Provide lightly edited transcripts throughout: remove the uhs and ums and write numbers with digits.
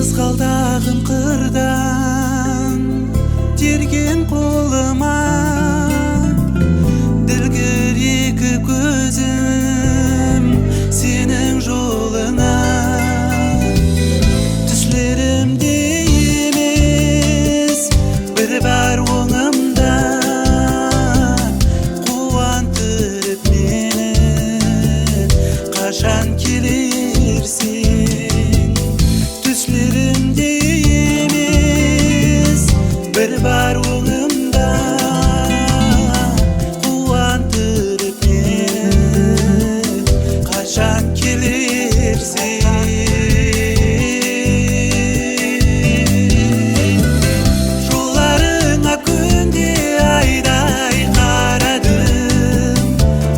Қызғалдағым қырдан терген қолыма, ділгір екі көзім сенің жолыңа. Түслерімде емес бір бар оңымда, қуантып мені қашан келерсің. Түслерімде емес бір бар оңымда, қуантып мені қашан келерсің. Жолдарыңа күнде айдай қарадым,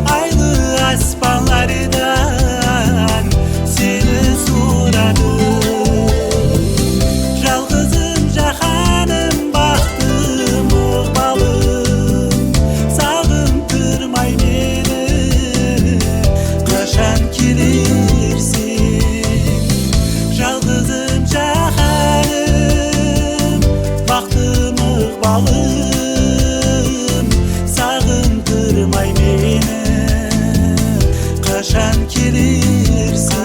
айлы аспанлардан сені сұрадым. Жалғызым жаһаным, бақтым ықпалым, сағындырмай мені қашан келерсің. Жалғызым жаһаным, бақтым ықпалым, сағындырмай мені қашан келерсің.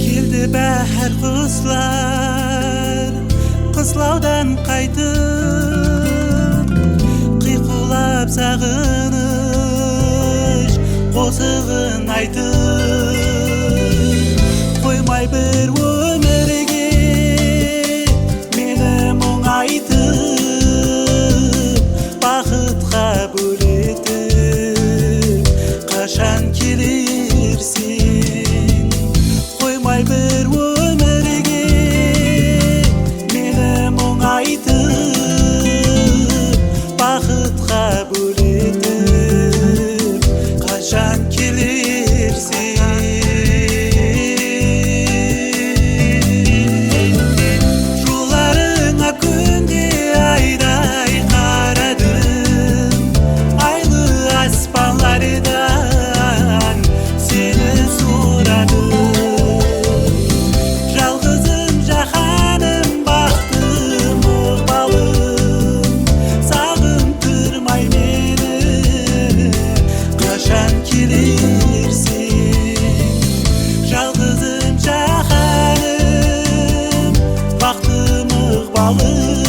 Келді бәһар құслар қыслаудан қайтып, қиқулап сағыныш қосығын айтып. Қоймай бір өмірге мені мұңайтып, бақытқа бөлетіп қашан келерсің. Қоймай бір өмірге мені мұңайтып, бақытқа бөлетіп қашан келерсің. Жолдарыңа күнде айдай қарадым, айлы аспанлардан сені сұрадым. Жалғызым жаһаным, бақтым ықпалым, сағындырмай мені қашан келерсің. Жалғызым жаһаным, бақтым ықпалым,